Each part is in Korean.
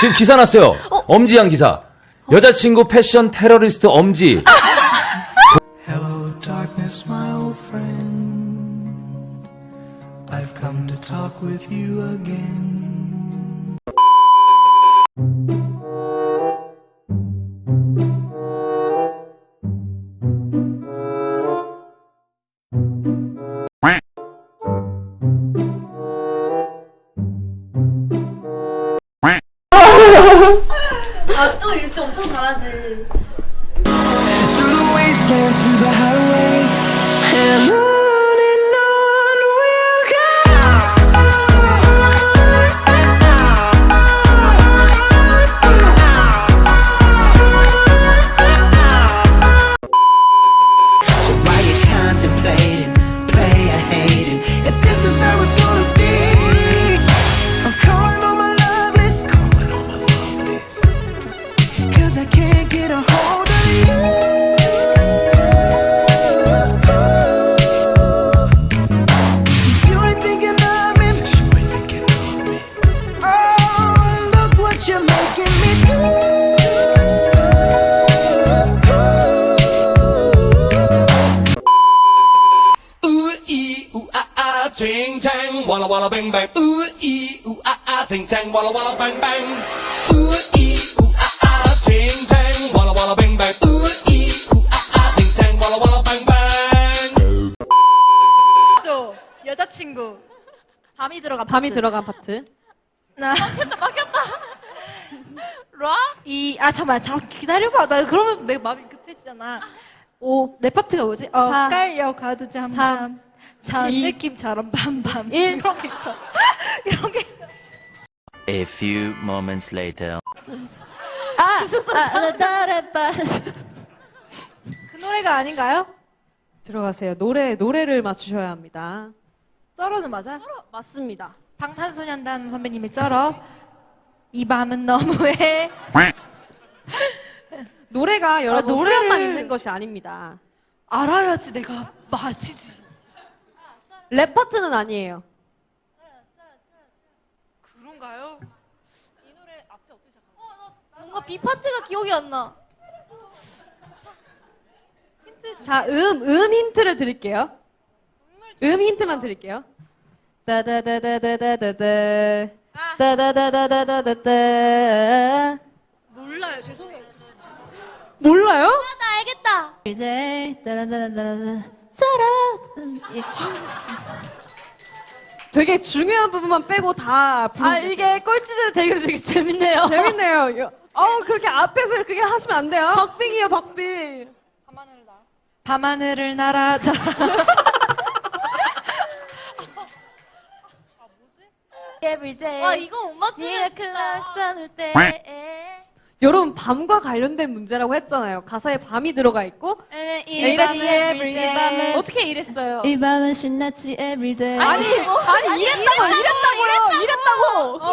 지금 기사 났어요. 엄지양 기사. 여자친구 패션 테러리스트 엄지. Hello, darkness, my old friend. I've come to talk with you again. 아, 또 유지 엄청 잘하지. Through the wastelands, through the highways, and on we'll go. So while you're contemplating, play or hating, if this is how it's gonna be, I'm calling on my love list, calling on my love list, 'cause I can't get a hold of you. Since you ain't thinking of me, oh, look what you're making me do. Ooh ee ooh ah ah, ting tang, walla walla bang bang. Ooh ee ooh ah ah, ting tang, walla walla bang bang. Ooh ee ooh ah ah, ting tang, walla walla bang bang. Ooh ee ooh ah ah, ting tang, walla walla bang bang. 저 여자친구. 밤이 들어간 파트. 밤이 들어간 파트. 나 막혔다. 라? 잠깐만 기다려봐. 나 그러면 내 마음이 급해지잖아. 내 파트가 뭐지? 사, 깔려가도 잠잠. 잔 이, 느낌처럼 밤밤. 일. 이런 게 있어. 이런 게 있어. A few moments later. 그 노래가 아닌가요? 들어가세요. 노래를 맞추셔야 합니다. 쩔어는 맞아? 맞습니다. 방탄소년단 선배님의 쩔어. 이 밤은 너무해. 노래가 여러분 노래를- 후렴만 있는 것이 아닙니다. 알아야지 내가 맞히지. 랩 파트는 아니에요. 그런가요? 이 노래 앞에 어떻게 시작하나? 뭔가 B 파트가 기억이 안 나. 자, 음 힌트를 드릴게요. 힌트만 드릴게요. 따다다다다다다다. 따다다다다다다. 몰라요. 죄송해요. 몰라요? 나 알겠다. 이제 따라따라따라 짜란. 되게 중요한 부분만 빼고 다 부르고 계세요. 이게 꼴찌들 되게 재밌네요. 재밌네요. 그렇게 앞에서 그렇게 하시면 안 돼요. 박빙이요, 박빙. 밤하늘을 날아. 와 이거 못 맞추면 진짜 여러분 밤과 관련된 문제라고 했잖아요. 가사에 밤이 들어가 있고 이 밤은 어떻게 이랬어요? 이 밤은 신났지 everyday. 아니 이랬다고.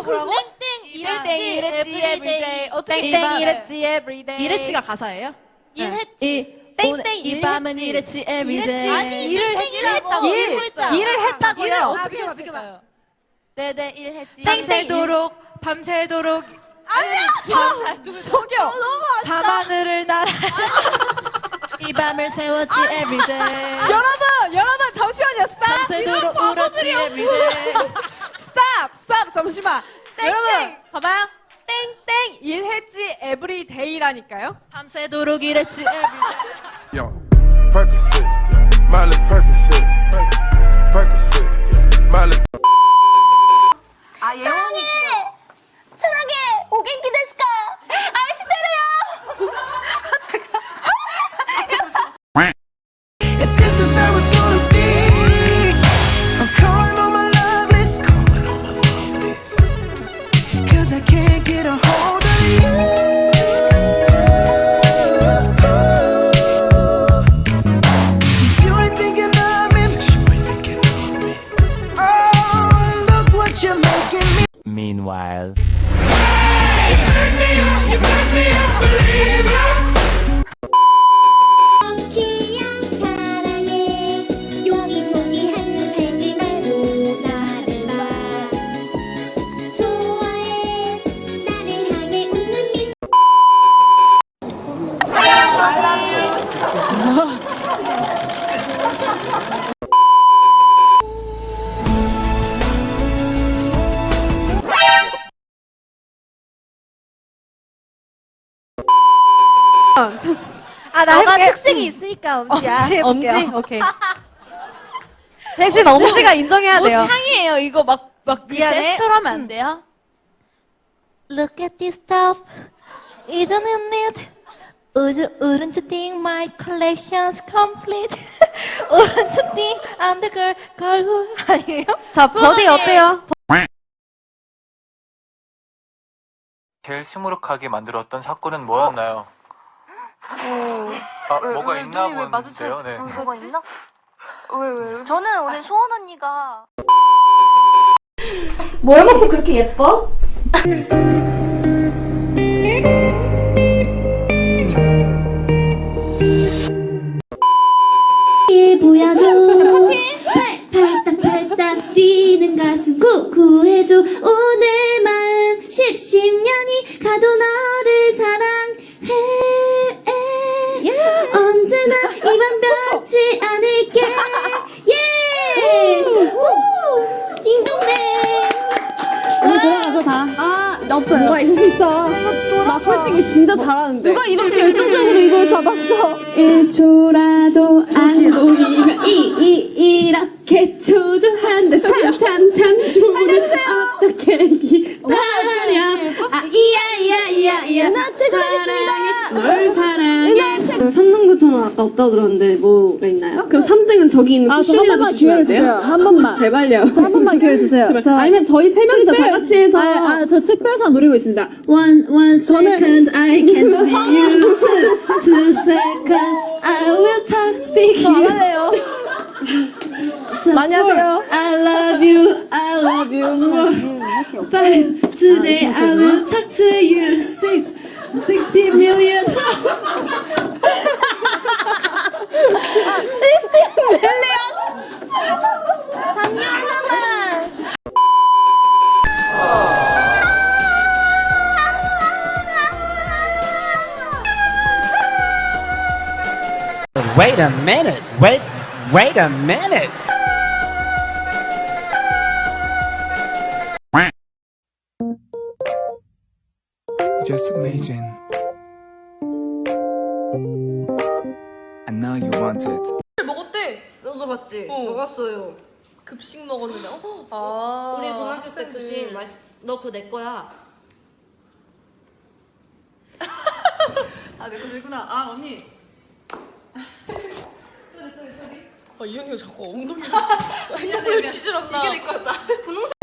뭐라고? 땡땡 이랬지 everyday 어떻게 땡땡 이랬지 everyday. 이랬지가 가사예요? 일했지 땡땡 이 밤은 이랬지 everyday. 아니 일을 했다고 일을 했다고요. 일을 어떻게 어떻게 해봐, 했을까요? 네네 일했지 밤새도록 저기요. 밤하늘을 날아. 이 밤을 세웠지 everyday. 여러분 잠시만요. 스탑. 밤새도록 울었지 everyday. 스탑 잠시만. 여러분 봐봐요. 땡땡 일했지 everyday라니까요. 밤새도록 일했지 everyday. Yo, Percocet, Miley Percocet, Percocet, Miley. 사랑해 오겐키 데스까 아이시테르요 If this is how it's gonna be, I'm calling on my love list, calling on my love list, 'cause I can't get a hold of you. Since you ain't thinking of me, oh, look what you're making me. Meanwhile. 아, 너가 특색이 있으니까 엄지야. 엄지? 오케이. 대신 엄지가 인정해야 돼요. 창이에요. 이거 막 미안해. 제스처로 하면 안 돼요? Look at this stuff. Isn't it? Wouldn't you think my collection's complete? Wouldn't you think I'm the girl who 아니에요? 자, 버디 어때요? 제일 시무룩하게 만들었던 사건은 뭐였나요? 뭐가 있나 본데요. 네. 뭐가 있나? 왜? 저는 우리 소원 언니가 뭘 먹고 그렇게 예뻐? 보여줘 팔딱팔딱 뛰는 가슴 구해줘 오늘 마음 10년이 가도 너를 사랑해 언제나 이만 변치 않을게 딩동댕 돌아가죠, 다. 없어요. 뭐가 있을 수 있어. 나 솔직히 진짜 잘하는데. 누가 이렇게 열정적으로 이걸 잡았어? 1초라도 안 보이면 이렇게 초조한데 3초는 어떻게 기다려 이야 사랑해 널 사랑해 3등부터는 아까 없다고 들었는데 뭐가 있나요? 그럼 3등은 저기 있는 쿠션이라도 주시면 안 돼요? 한 번만. 제발요. 한 번만 기회를 주세요. 아니면 저희 세 명이서 다 같이 해서. 저 특별상 노리고 있습니다. One second I can see you. Two second I will talk, speak you. 많이 하세요. I love you more. 5 today I will talk to you. 60 million. Wait a minute. Wait a minute. Just imagine. I know you want it. 먹었대. 너도 봤지? 먹었어요. 급식 먹었는데. 우리 고등학교 때 급식 너 그거 내 거야. 아, 내 거 들구나. 아, 언니. 이 언니가 자꾸 엉덩이를. 왜 치질렀나? 이게 내 거였다. 분홍색.